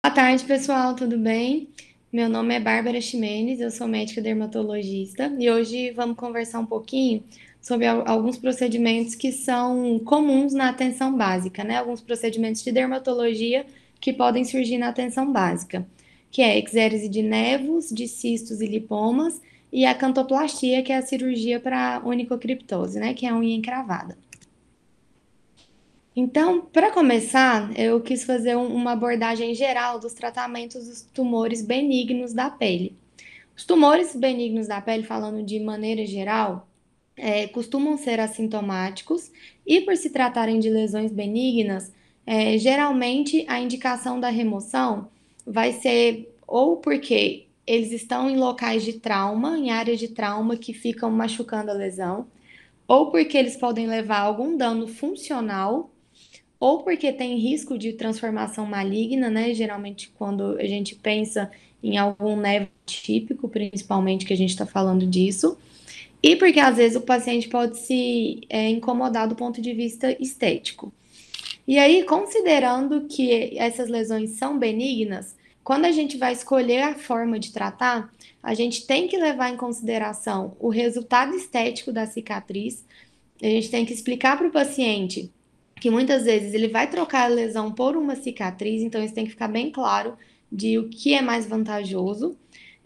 Boa tarde, pessoal, tudo bem? Meu nome é Bárbara Ximenes, eu sou médica dermatologista e hoje vamos conversar um pouquinho sobre alguns procedimentos que são comuns na atenção básica, né? Alguns procedimentos de dermatologia que podem surgir na atenção básica, que é exérese de nevos, de cistos e lipomas e a cantoplastia, que é a cirurgia para onicocriptose, né? Que é a unha encravada. Então, para começar, eu quis fazer uma abordagem geral dos tratamentos dos tumores benignos da pele. Os tumores benignos da pele, falando de maneira geral, costumam ser assintomáticos e, por se tratarem de lesões benignas, geralmente a indicação da remoção vai ser ou porque eles estão em locais de trauma, em áreas de trauma que ficam machucando a lesão, ou porque eles podem levar a algum dano funcional ou porque tem risco de transformação maligna, né? Geralmente, quando a gente pensa em algum nevo típico, principalmente que a gente está falando disso, e porque às vezes o paciente pode se incomodar do ponto de vista estético. E aí, considerando que essas lesões são benignas, quando a gente vai escolher a forma de tratar, a gente tem que levar em consideração o resultado estético da cicatriz, a gente tem que explicar para o paciente que muitas vezes ele vai trocar a lesão por uma cicatriz, então isso tem que ficar bem claro de o que é mais vantajoso.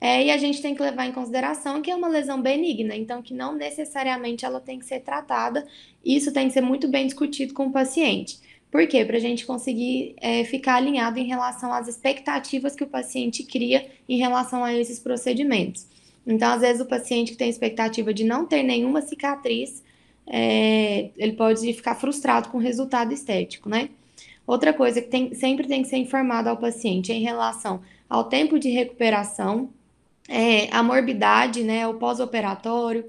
E a gente tem que levar em consideração que é uma lesão benigna, então que não necessariamente ela tem que ser tratada. Isso tem que ser muito bem discutido com o paciente. Por quê? Para a gente conseguir ficar alinhado em relação às expectativas que o paciente cria em relação a esses procedimentos. Então, às vezes, o paciente que tem expectativa de não ter nenhuma cicatriz, ele pode ficar frustrado com o resultado estético, né? Outra coisa que sempre tem que ser informado ao paciente é em relação ao tempo de recuperação, a morbidade, né, o pós-operatório,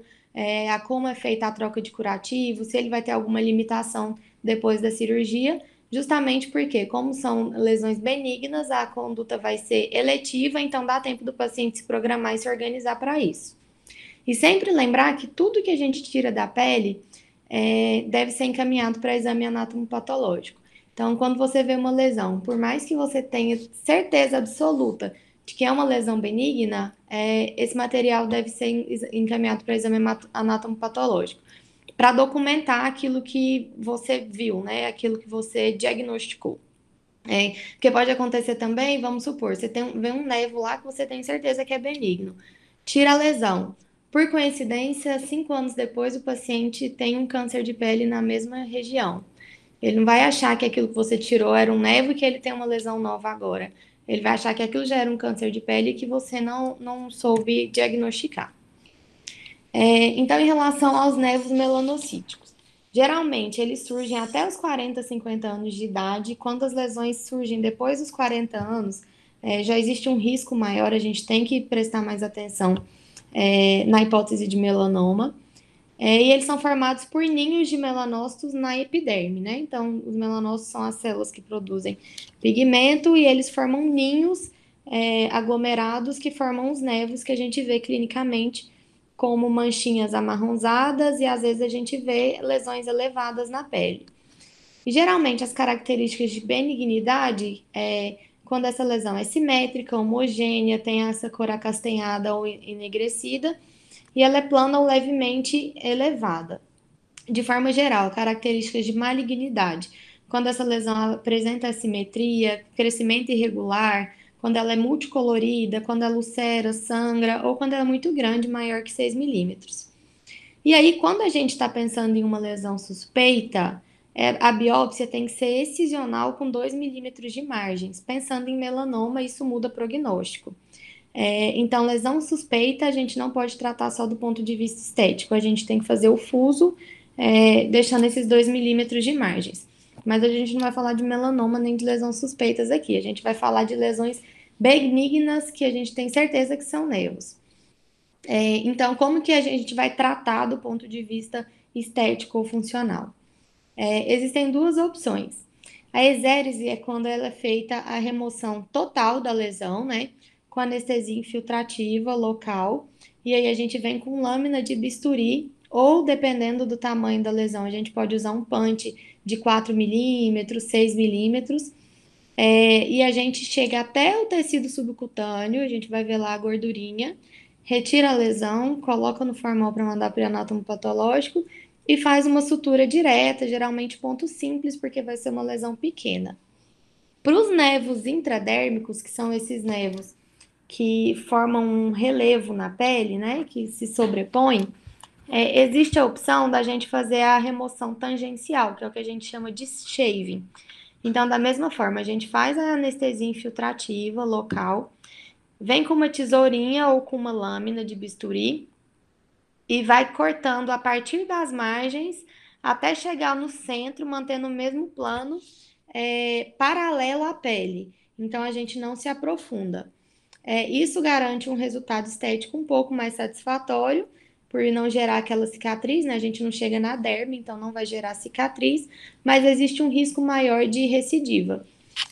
a como é feita a troca de curativo, se ele vai ter alguma limitação depois da cirurgia, justamente porque, como são lesões benignas, a conduta vai ser eletiva, então dá tempo do paciente se programar e se organizar para isso. E sempre lembrar que tudo que a gente tira da pele deve ser encaminhado para exame anatomopatológico. Então, quando você vê uma lesão, por mais que você tenha certeza absoluta de que é uma lesão benigna, esse material deve ser encaminhado para exame anatomopatológico, para documentar aquilo que você viu, né? Aquilo que você diagnosticou. Porque pode acontecer também, vamos supor, vê um nevo lá que você tem certeza que é benigno. Tira a lesão. Por coincidência, 5 anos depois, o paciente tem um câncer de pele na mesma região. Ele não vai achar que aquilo que você tirou era um nevo e que ele tem uma lesão nova agora. Ele vai achar que aquilo já era um câncer de pele e que você não soube diagnosticar. Então, em relação aos nevos melanocíticos, geralmente eles surgem até os 40, 50 anos de idade. Quando as lesões surgem depois dos 40 anos, já existe um risco maior, a gente tem que prestar mais atenção na hipótese de melanoma. E eles são formados por ninhos de melanócitos na epiderme, né? Então, os melanócitos são as células que produzem pigmento e eles formam ninhos aglomerados que formam os nevos que a gente vê clinicamente como manchinhas amarronzadas e às vezes a gente vê lesões elevadas na pele. E geralmente as características de benignidade quando essa lesão é simétrica, homogênea, tem essa cor acastanhada ou enegrecida e ela é plana ou levemente elevada. De forma geral, características de malignidade. Quando essa lesão apresenta assimetria, crescimento irregular, quando ela é multicolorida, quando ela ulcera, sangra ou quando ela é muito grande, maior que 6 milímetros. E aí, quando a gente está pensando em uma lesão suspeita, a biópsia tem que ser excisional com 2 milímetros de margens. Pensando em melanoma, isso muda o prognóstico. Então, lesão suspeita, a gente não pode tratar só do ponto de vista estético, a gente tem que fazer o fuso, deixando esses 2 milímetros de margens. Mas a gente não vai falar de melanoma nem de lesões suspeitas aqui, a gente vai falar de lesões benignas que a gente tem certeza que são nevos. Então, como que a gente vai tratar do ponto de vista estético ou funcional? Existem duas opções. A exérese é quando ela é feita a remoção total da lesão, né? Com anestesia infiltrativa local. E aí a gente vem com lâmina de bisturi, ou dependendo do tamanho da lesão, a gente pode usar um punch de 4 milímetros, 6 milímetros. E a gente chega até o tecido subcutâneo, a gente vai ver lá a gordurinha, retira a lesão, coloca no formal para mandar para o anátomo patológico e faz uma sutura direta, geralmente ponto simples, porque vai ser uma lesão pequena. Para os nevos intradérmicos, que são esses nevos que formam um relevo na pele, né, que se sobrepõem, existe a opção da gente fazer a remoção tangencial, que é o que a gente chama de shaving. Então, da mesma forma, a gente faz a anestesia infiltrativa local, vem com uma tesourinha ou com uma lâmina de bisturi e vai cortando a partir das margens até chegar no centro, mantendo o mesmo plano paralelo à pele. Então, a gente não se aprofunda. Isso garante um resultado estético um pouco mais satisfatório, por não gerar aquela cicatriz, né? A gente não chega na derme, então não vai gerar cicatriz, mas existe um risco maior de recidiva.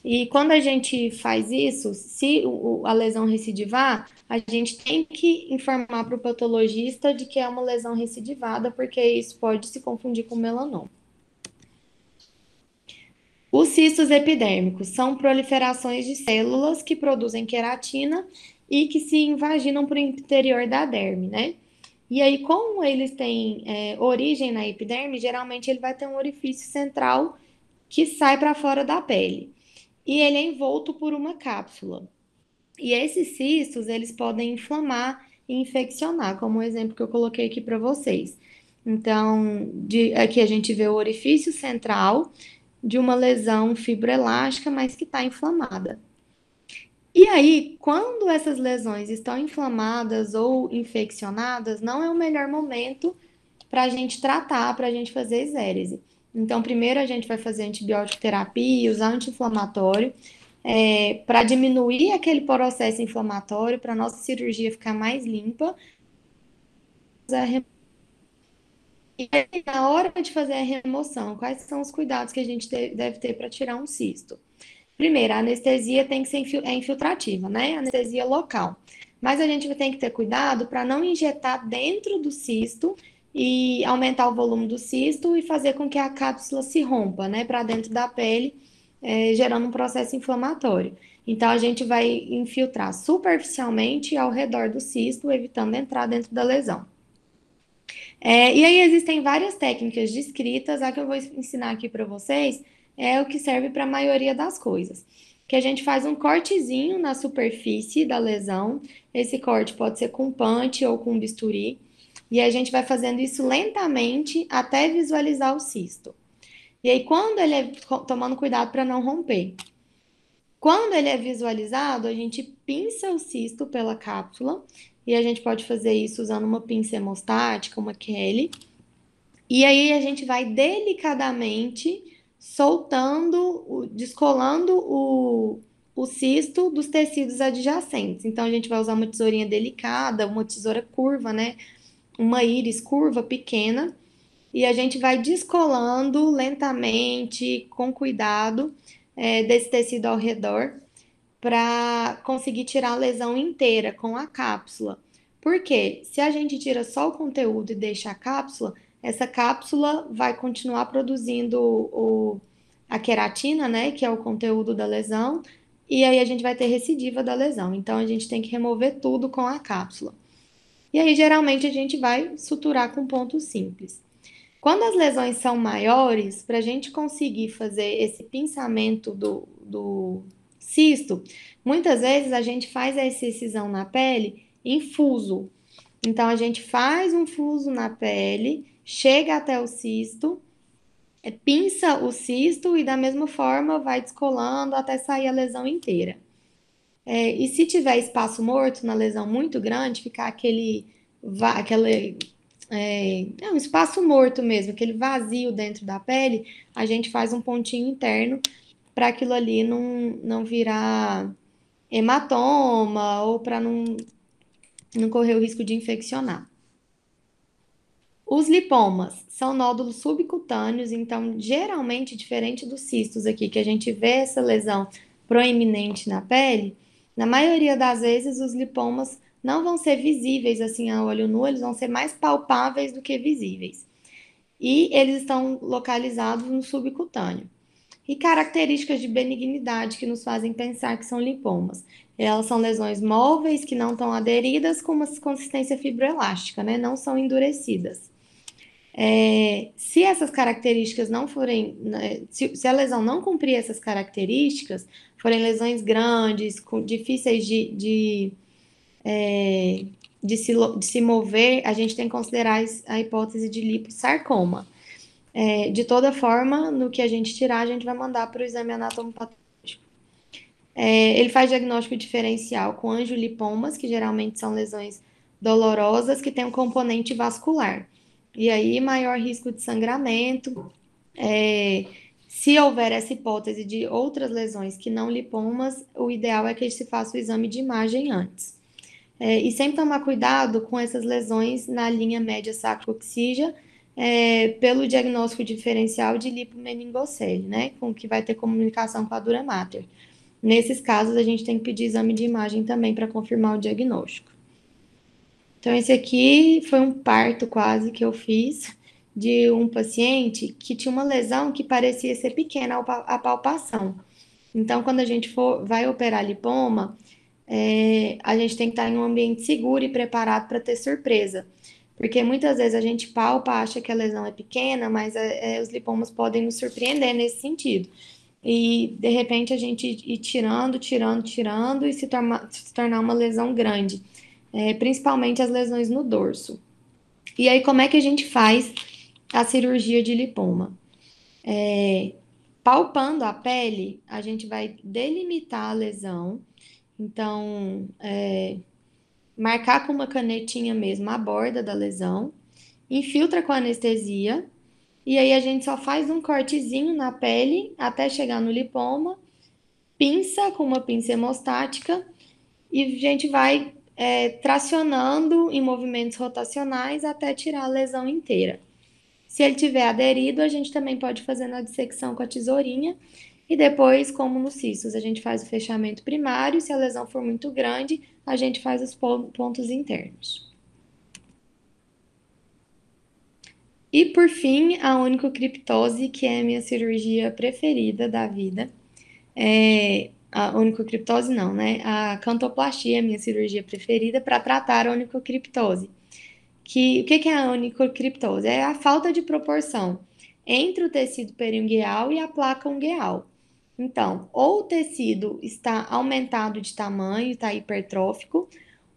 E quando a gente faz isso, se a lesão recidivar, a gente tem que informar para o patologista de que é uma lesão recidivada, porque isso pode se confundir com melanoma. Os cistos epidérmicos são proliferações de células que produzem queratina e que se invaginam para o interior da derme, né? E aí, como eles têm origem na epiderme, geralmente ele vai ter um orifício central que sai para fora da pele. E ele é envolto por uma cápsula. E esses cistos, eles podem inflamar e infeccionar, como o exemplo que eu coloquei aqui para vocês. Então, aqui a gente vê o orifício central de uma lesão fibroelástica, mas que está inflamada. E aí, quando essas lesões estão inflamadas ou infeccionadas, não é o melhor momento para a gente tratar, para a gente fazer exérese. Então, primeiro a gente vai fazer antibiótico terapia, usar anti-inflamatório, para diminuir aquele processo inflamatório, para a nossa cirurgia ficar mais limpa. E aí, na hora de fazer a remoção, quais são os cuidados que a gente deve ter para tirar um cisto? Primeiro, a anestesia tem que ser infiltrativa, né? Anestesia local. Mas a gente tem que ter cuidado para não injetar dentro do cisto e aumentar o volume do cisto e fazer com que a cápsula se rompa, né, para dentro da pele, gerando um processo inflamatório. Então, a gente vai infiltrar superficialmente ao redor do cisto, evitando entrar dentro da lesão. E aí existem várias técnicas descritas, a que eu vou ensinar aqui para vocês é o que serve para a maioria das coisas. Que a gente faz um cortezinho na superfície da lesão. Esse corte pode ser com punch ou com bisturi. E a gente vai fazendo isso lentamente até visualizar o cisto. E aí, quando ele é tomando cuidado para não romper. Quando ele é visualizado, a gente pinça o cisto pela cápsula. E a gente pode fazer isso usando uma pinça hemostática, uma Kelly. E aí a gente vai delicadamente soltando, descolando o cisto dos tecidos adjacentes. Então a gente vai usar uma tesourinha delicada, uma tesoura curva, né? Uma íris curva pequena. E a gente vai descolando lentamente, com cuidado, desse tecido ao redor, para conseguir tirar a lesão inteira com a cápsula. Porque se a gente tira só o conteúdo e deixa a cápsula, essa cápsula vai continuar produzindo a queratina, né, que é o conteúdo da lesão, e aí a gente vai ter recidiva da lesão. Então a gente tem que remover tudo com a cápsula. E aí geralmente a gente vai suturar com pontos simples. Quando as lesões são maiores, para a gente conseguir fazer esse pinçamento do cisto, muitas vezes a gente faz essa excisão na pele em fuso. Então a gente faz um fuso na pele, chega até o cisto, pinça o cisto e da mesma forma vai descolando até sair a lesão inteira. E se tiver espaço morto na lesão muito grande, ficar aquele um espaço morto mesmo, aquele vazio dentro da pele, a gente faz um pontinho interno para aquilo ali não virar hematoma ou para não correr o risco de infeccionar. Os lipomas são nódulos subcutâneos, então, geralmente, diferente dos cistos aqui, que a gente vê essa lesão proeminente na pele, na maioria das vezes os lipomas não vão ser visíveis assim a olho nu, eles vão ser mais palpáveis do que visíveis. E eles estão localizados no subcutâneo. E características de benignidade que nos fazem pensar que são lipomas. Elas são lesões móveis que não estão aderidas com uma consistência fibroelástica, né? Não são endurecidas. Se essas características não forem, né, se a lesão não cumprir essas características, forem lesões grandes, difíceis de se mover, a gente tem que considerar a hipótese de liposarcoma. De toda forma, no que a gente tirar, a gente vai mandar para o exame anatomopatológico. Ele faz diagnóstico diferencial com angiolipomas, que geralmente são lesões dolorosas que têm um componente vascular. E aí, maior risco de sangramento. Se houver essa hipótese de outras lesões que não lipomas, o ideal é que se faça o exame de imagem antes. E sempre tomar cuidado com essas lesões na linha média sacro-oxígea, pelo diagnóstico diferencial de lipomeningocele, né? Com que vai ter comunicação com a dura mater. Nesses casos, a gente tem que pedir exame de imagem também para confirmar o diagnóstico. Então, esse aqui foi um parto quase que eu fiz de um paciente que tinha uma lesão que parecia ser pequena a palpação. Então, quando a gente vai operar lipoma, a gente tem que estar em um ambiente seguro e preparado para ter surpresa. Porque muitas vezes a gente palpa, acha que a lesão é pequena, mas os lipomas podem nos surpreender nesse sentido. E de repente a gente ir tirando e se tornar uma lesão grande, principalmente as lesões no dorso. E aí, como é que a gente faz a cirurgia de lipoma? Palpando a pele, a gente vai delimitar a lesão. Então, marcar com uma canetinha mesmo a borda da lesão, infiltra com anestesia, e aí a gente só faz um cortezinho na pele até chegar no lipoma, pinça com uma pinça hemostática, e a gente vai tracionando em movimentos rotacionais até tirar a lesão inteira. Se ele tiver aderido, a gente também pode fazer na dissecção com a tesourinha. E depois, como nos cistos, a gente faz o fechamento primário. Se a lesão for muito grande, a gente faz os pontos internos. E por fim, a onicocriptose, que é a minha cirurgia preferida da vida. A onicocriptose não, né? A cantoplastia é a minha cirurgia preferida para tratar a onicocriptose. O que é a onicocriptose? É a falta de proporção entre o tecido periungueal e a placa ungueal. Então, ou o tecido está aumentado de tamanho, está hipertrófico,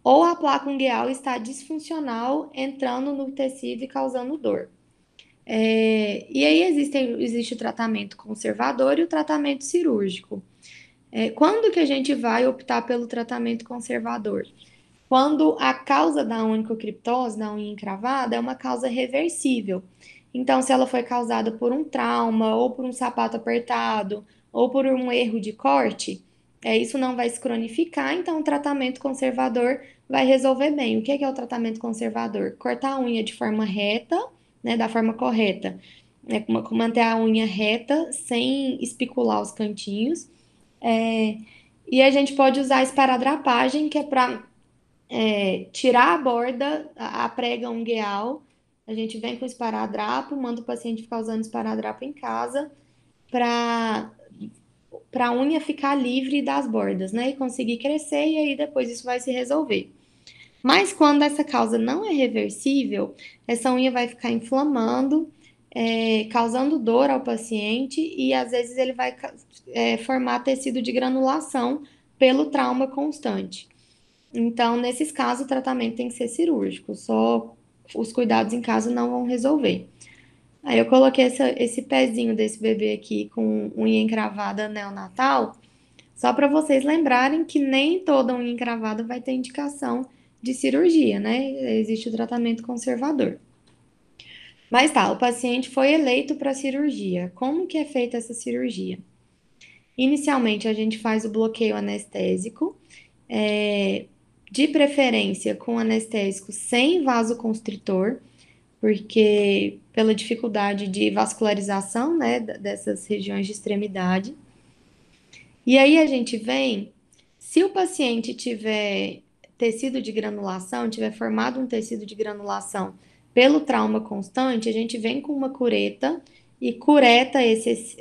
ou a placa ungueal está disfuncional, entrando no tecido e causando dor. E aí existe o tratamento conservador e o tratamento cirúrgico. Quando que a gente vai optar pelo tratamento conservador? Quando a causa da onicocriptose, da unha encravada, é uma causa reversível. Então, se ela foi causada por um trauma, ou por um sapato apertado, ou por um erro de corte, isso não vai se cronificar, então o tratamento conservador vai resolver bem. O que é o tratamento conservador? Cortar a unha de forma reta, né, da forma correta. Manter a unha reta, sem espicular os cantinhos. E a gente pode usar a esparadrapagem, que é para tirar a borda, a prega ungueal. A gente vem com o esparadrapo, manda o paciente ficar usando esparadrapo em casa para a unha ficar livre das bordas, né? E conseguir crescer, e aí depois isso vai se resolver. Mas quando essa causa não é reversível, essa unha vai ficar inflamando, causando dor ao paciente, e às vezes ele vai formar tecido de granulação pelo trauma constante. Então, nesses casos, o tratamento tem que ser cirúrgico, só os cuidados em casa não vão resolver. Aí eu coloquei esse pezinho desse bebê aqui com unha encravada neonatal, só para vocês lembrarem que nem toda unha encravada vai ter indicação de cirurgia, né? Existe o tratamento conservador. Mas tá, o paciente foi eleito para cirurgia. Como que é feita essa cirurgia? Inicialmente, a gente faz o bloqueio anestésico, de preferência com anestésico sem vasoconstritor, porque pela dificuldade de vascularização, né, dessas regiões de extremidade. E aí a gente vem, se o paciente tiver tecido de granulação, tiver formado um tecido de granulação pelo trauma constante, a gente vem com uma cureta e cureta esse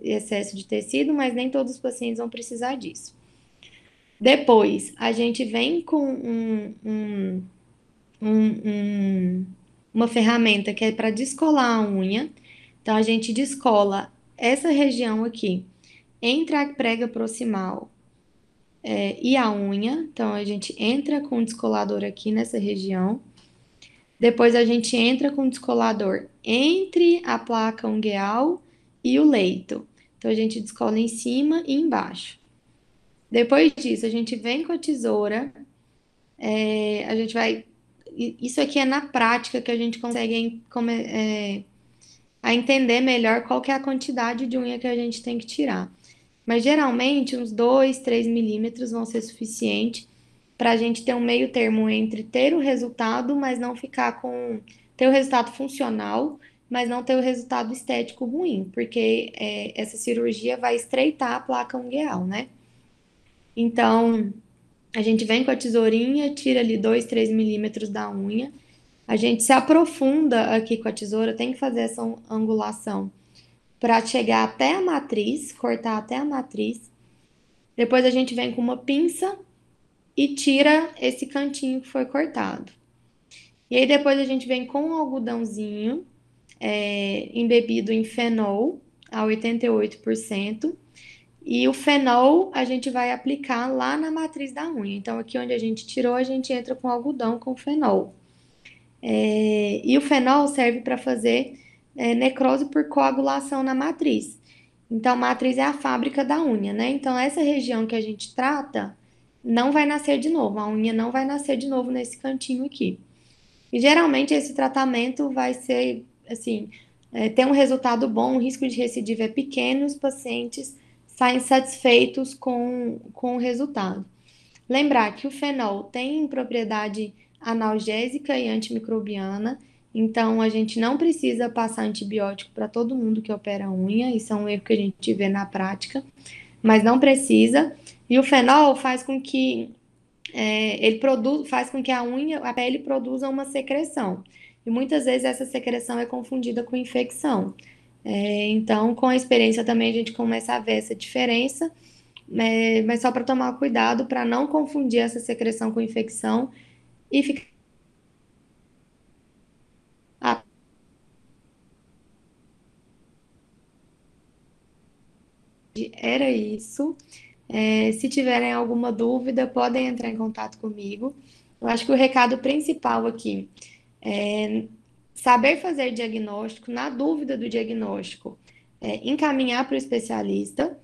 excesso de tecido, mas nem todos os pacientes vão precisar disso. Depois, a gente vem com um- uma ferramenta que é para descolar a unha. Então, a gente descola essa região aqui entre a prega proximal e a unha. Então, a gente entra com o descolador aqui nessa região. Depois, a gente entra com o descolador entre a placa ungueal e o leito. Então, a gente descola em cima e embaixo. Depois disso, a gente vem com a tesoura. A gente vai. Isso aqui é na prática que a gente consegue a entender melhor qual que é a quantidade de unha que a gente tem que tirar. Mas geralmente uns 2, 3 milímetros vão ser suficiente para a gente ter um meio termo entre ter o resultado, mas não ficar com. Ter o resultado funcional, mas não ter o resultado estético ruim, porque essa cirurgia vai estreitar a placa ungueal, né? Então, a gente vem com a tesourinha, tira ali 2, 3 milímetros da unha. A gente se aprofunda aqui com a tesoura, tem que fazer essa angulação para chegar até a matriz, cortar até a matriz. Depois a gente vem com uma pinça e tira esse cantinho que foi cortado. E aí depois a gente vem com um algodãozinho embebido em fenol a 88%. E o fenol a gente vai aplicar lá na matriz da unha. Então, aqui onde a gente tirou, a gente entra com algodão com fenol. E o fenol serve para fazer necrose por coagulação na matriz. Então, a matriz é a fábrica da unha, né? Então, essa região que a gente trata não vai nascer de novo. A unha não vai nascer de novo nesse cantinho aqui. E geralmente esse tratamento vai ser, assim, ter um resultado bom, o risco de recidiva é pequeno e os pacientes saem satisfeitos com o resultado. Lembrar que o fenol tem propriedade analgésica e antimicrobiana, então a gente não precisa passar antibiótico para todo mundo que opera a unha, isso é um erro que a gente vê na prática, mas não precisa. E o fenol faz com que faz com que a unha, a pele produza uma secreção. E muitas vezes essa secreção é confundida com infecção. Então, com a experiência também a gente começa a ver essa diferença, mas só para tomar cuidado para não confundir essa secreção com infecção e ficar. Ah, era isso. Se tiverem alguma dúvida, podem entrar em contato comigo. Eu acho que o recado principal aqui é saber fazer diagnóstico, na dúvida do diagnóstico, encaminhar para o especialista,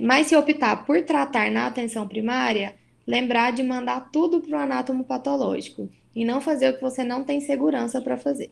mas se optar por tratar na atenção primária, lembrar de mandar tudo para o anátomo patológico e não fazer o que você não tem segurança para fazer.